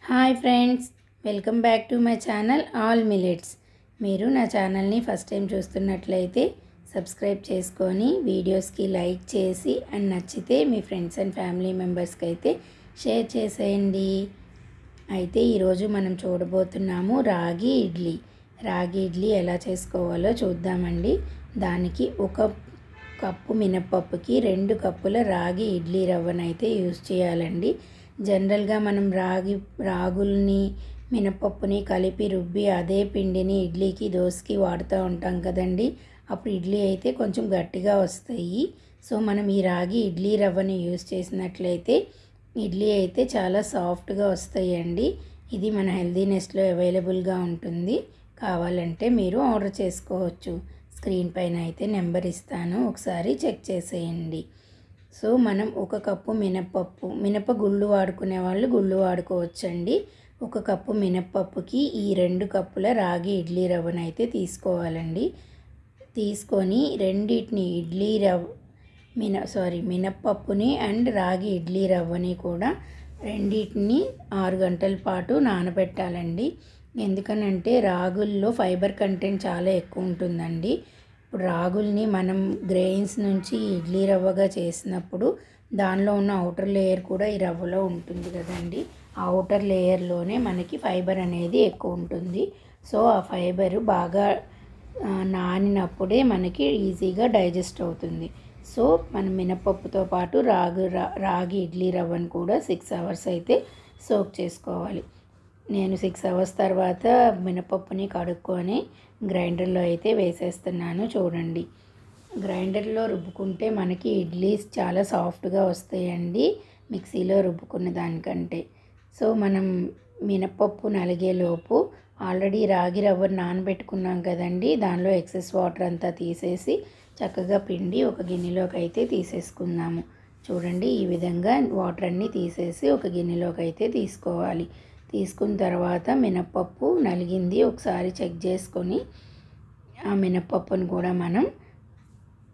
Hi friends, welcome back to my channel all millets. మీరు నా ఛానల్ని ఫస్ట్ టైం చూస్తున్నట్లయితే సబ్స్క్రైబ్ చేసుకొని వీడియోస్కి లైక్ చేసి అండ్ నచ్చితే మీ ఫ్రెండ్స్ అండ్ ఫ్యామిలీ మెంబర్స్కి అయితే షేర్ చేసేయండి. అయితే ఈరోజు మనం చూడబోతున్నాము రాగి ఇడ్లీ. రాగి ఇడ్లీ ఎలా చేసుకోవాలో చూద్దామండి. దానికి ఒక కప్పు మినప్పప్పుకి 2 కప్పుల రాగి ఇడ్లీ రవ్వనైతే యూజ్ చేయాలండి. జనరల్గా మనం రాగుల్ని మినపప్పుని కలిపి రుబ్బి అదే పిండిని ఇడ్లీకి దోశకి వాడుతూ ఉంటాం కదండి. అప్పుడు ఇడ్లీ అయితే కొంచెం గట్టిగా వస్తాయి. సో మనం ఈ రాగి ఇడ్లీ రవ్వని యూజ్ చేసినట్లయితే ఇడ్లీ అయితే చాలా సాఫ్ట్గా వస్తాయండి. ఇది మన హెల్దీనెస్లో అవైలబుల్గా ఉంటుంది. కావాలంటే మీరు ఆర్డర్ చేసుకోవచ్చు. స్క్రీన్ పైన అయితే నెంబర్ ఇస్తాను, ఒకసారి చెక్ చేసేయండి. సో మనం ఒక కప్పు మినపగుళ్ళు వాడుకునే వాళ్ళు గుళ్ళు వాడుకోవచ్చండి. ఒక కప్పు మినప్పప్పుకి ఈ 2 కప్పుల రాగి ఇడ్లీ రవ్వనైతే తీసుకోవాలండి. తీసుకొని రెండింటిని మినప్పప్పుని అండ్ రాగి ఇడ్లీ రవ్వని కూడా రెండింటిని 6 గంటల పాటు నానబెట్టాలండి. ఎందుకనంటే రాగుల్లో ఫైబర్ కంటెంట్ చాలా ఎక్కువ ఉంటుందండి. ఇప్పుడు రాగుల్ని మనం గ్రెయిన్స్ నుంచి ఇడ్లీ రవ్వగా చేసినప్పుడు దానిలో ఉన్న ఔటర్ లేయర్ కూడా ఈ రవ్వలో ఉంటుంది కదండి. ఆ ఔటర్ లేయర్లోనే మనకి ఫైబర్ అనేది ఎక్కువ ఉంటుంది. సో ఆ ఫైబర్ బాగా నానినప్పుడే మనకి ఈజీగా డైజెస్ట్ అవుతుంది. సో మనం మినపప్పుతో పాటు రాగి ఇడ్లీ రవ్వను కూడా 6 అవర్స్ అయితే సోక్ చేసుకోవాలి. నేను 6 అవర్స్ తర్వాత మినపప్పుని కడుక్కొని గ్రైండర్లో అయితే వేసేస్తున్నాను. చూడండి, గ్రైండర్లో రుబ్బుకుంటే మనకి ఇడ్లీస్ చాలా సాఫ్ట్గా వస్తాయండి మిక్సీలో రుబ్బుకున్న దానికంటే. సో మనం మినపప్పు నలిగేలోపు ఆల్రెడీ రాగి రవ్వ నానబెట్టుకున్నాం కదండి. దానిలో ఎక్సెస్ వాటర్ అంతా తీసేసి చక్కగా పిండి ఒక గిన్నెలోకి అయితే తీసేసుకుందాము. చూడండి, ఈ విధంగా వాటర్ అన్నీ తీసేసి ఒక గిన్నెలోకి అయితే తీసుకోవాలి. తీసుకున్న తర్వాత మినప్పప్పు నలిగింది ఒకసారి చెక్ చేసుకొని ఆ మినప్పప్పును కూడా మనం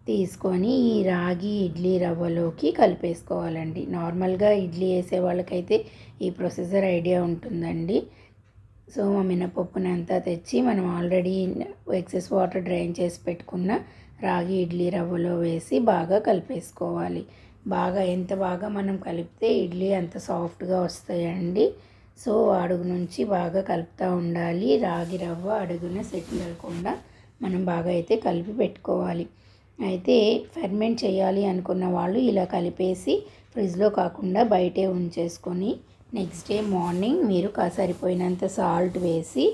తీసుకొని ఈ రాగి ఇడ్లీ రవ్వలోకి కలిపేసుకోవాలండి. నార్మల్గా ఇడ్లీ వేసే వాళ్ళకైతే ఈ ప్రొసీజర్ ఐడియా ఉంటుందండి. సో ఆ మినపప్పుని అంతా తెచ్చి మనం ఆల్రెడీ ఎక్సెస్ వాటర్ డ్రైన్ చేసి పెట్టుకున్న రాగి ఇడ్లీ రవ్వలో వేసి బాగా కలిపేసుకోవాలి. ఎంత బాగా మనం కలిపితే ఇడ్లీ అంత సాఫ్ట్గా వస్తాయండి. సో అడుగు నుంచి బాగా కలుపుతూ ఉండాలి. రాగి రవ్వ అడుగున సెటిల్ అవ్వకుండా మనం బాగా అయితే కలిపి పెట్టుకోవాలి. అయితే ఫెర్మెంట్ చేయాలి అనుకున్న వాళ్ళు ఇలా కలిపేసి ఫ్రిడ్జ్లో కాకుండా బయటే ఉంచేసుకొని నెక్స్ట్ డే మార్నింగ్ మీరు సరిపోయినంత సాల్ట్ వేసి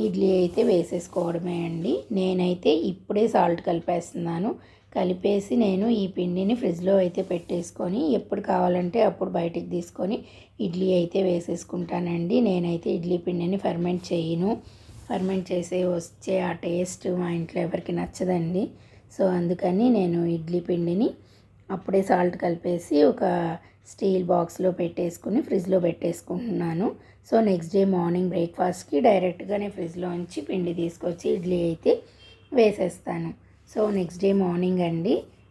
ఇడ్లీ అయితే వేసేసుకోవడమే అండి. నేనైతే ఇప్పుడే సాల్ట్ కలిపేస్తున్నాను. కలిపేసి నేను ఈ పిండిని ఫ్రిడ్జ్లో అయితే పెట్టేసుకొని ఎప్పుడు కావాలంటే అప్పుడు బయటికి తీసుకొని ఇడ్లీ అయితే వేసేసుకుంటానండి. నేనైతే ఇడ్లీ పిండిని ఫెర్మెంట్ చేయను. ఫెర్మెంట్ చేసే వచ్చే ఆ టేస్ట్ మా ఇంట్లో ఎవరికి నచ్చదండి. సో అందుకని నేను ఇడ్లీ పిండిని అప్పుడే సాల్ట్ కలిపేసి ఒక స్టీల్ బాక్స్లో పెట్టేసుకుని ఫ్రిడ్జ్లో పెట్టేసుకుంటున్నాను. సో నెక్స్ట్ డే మార్నింగ్ బ్రేక్ఫాస్ట్కి డైరెక్ట్గానే ఫ్రిడ్జ్లో ఉంచి పిండి తీసుకొచ్చి ఇడ్లీ అయితే వేసేస్తాను. సో నెక్స్ట్ డే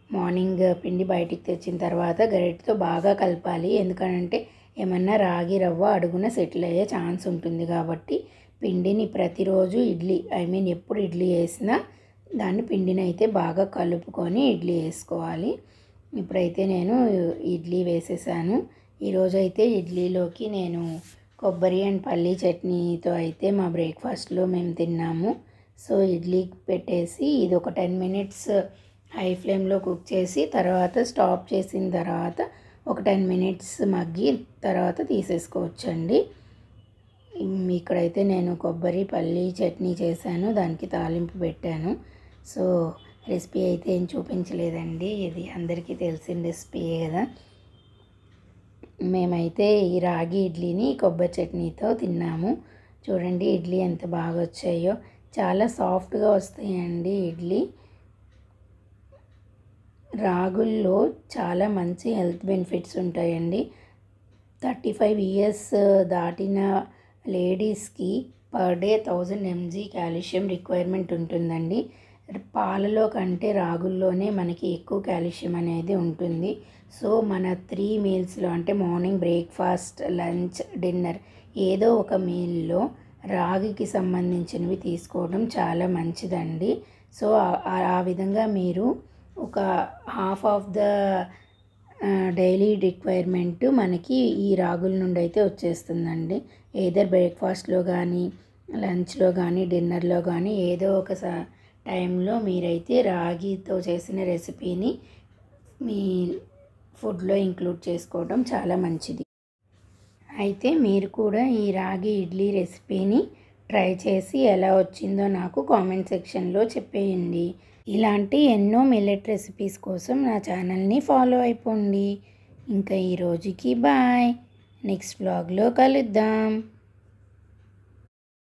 మార్నింగ్ పిండి బయటికి తెచ్చిన తర్వాత గరిటెతో బాగా కలపాలి. ఎందుకంటే ఏమన్నా రాగి రవ్వ అడుగున సెటిల్ అయ్యే ఛాన్స్ ఉంటుంది కాబట్టి పిండిని ప్రతిరోజు ఎప్పుడు ఇడ్లీ వేసినా దాన్ని పిండిని అయితే బాగా కలుపుకొని ఇడ్లీ వేసుకోవాలి. ఇప్పుడైతే నేను ఇడ్లీ వేసేసాను. ఈరోజు అయితే ఇడ్లీలోకి నేను కొబ్బరి అండ్ పల్లీ చట్నీతో అయితే మా బ్రేక్ఫాస్ట్లో మేము తిన్నాము. సో ఇడ్లీ పెట్టేసి ఇది ఒక 10 మినిట్స్ హై ఫ్లేమ్లో కుక్ చేసి తర్వాత స్టాప్ చేసిన తర్వాత ఒక 10 మినిట్స్ మగ్గి తర్వాత తీసేసుకోవచ్చండి. ఇక్కడైతే నేను కొబ్బరి పల్లీ చట్నీ చేశాను, దానికి తాలింపు పెట్టాను. సో రెసిపీ అయితే ఏం చూపించలేదండి, ఇది అందరికీ తెలిసిన రెసిపీయే కదా. మేమైతే ఈ రాగి ఇడ్లీని కొబ్బరి చట్నీతో తిన్నాము. చూడండి ఇడ్లీ ఎంత బాగా వచ్చాయో, చాలా సాఫ్ట్గా వస్తాయండి ఇడ్లీ. రాగుల్లో చాలా మంచి హెల్త్ బెనిఫిట్స్ ఉంటాయండి. 35 ఇయర్స్ దాటిన లేడీస్కి per day 1000 mg calcium requirement ఉంటుందండి. పాలలో కంటే రాగుల్లోనే మనకి ఎక్కువ కాల్షియం అనేది ఉంటుంది. సో మన 3 మీల్స్లో అంటే మార్నింగ్ బ్రేక్ఫాస్ట్, లంచ్, డిన్నర్ ఏదో ఒక మీల్లో రాగికి సంబంధించినవి తీసుకోవడం చాలా మంచిదండి. సో ఆ విధంగా మీరు ఒక half of the daily requirement మనకి ఈ రాగుల నుండి అయితే వచ్చేస్తుందండి. ఏదర్ బ్రేక్ఫాస్ట్లో కానీ, లంచ్లో కానీ, డిన్నర్లో కానీ ఏదో ఒక టైంలో మీరైతే రాగితో చేసిన రెసిపీని మీ ఫుడ్లో ఇంక్లూడ్ చేసుకోవడం చాలా మంచిది. అయితే మీరు కూడా ఈ రాగి ఇడ్లీ రెసిపీని ట్రై చేసి ఎలా వచ్చిందో నాకు కామెంట్ సెక్షన్లో చెప్పేయండి. ఇలాంటి ఎన్నో మిల్లెట్ రెసిపీస్ కోసం నా ఛానల్ని ఫాలో అయిపోండి. ఇంకా ఈ రోజుకి బాయ్. నెక్స్ట్ వ్లాగ్లో కలుద్దాం.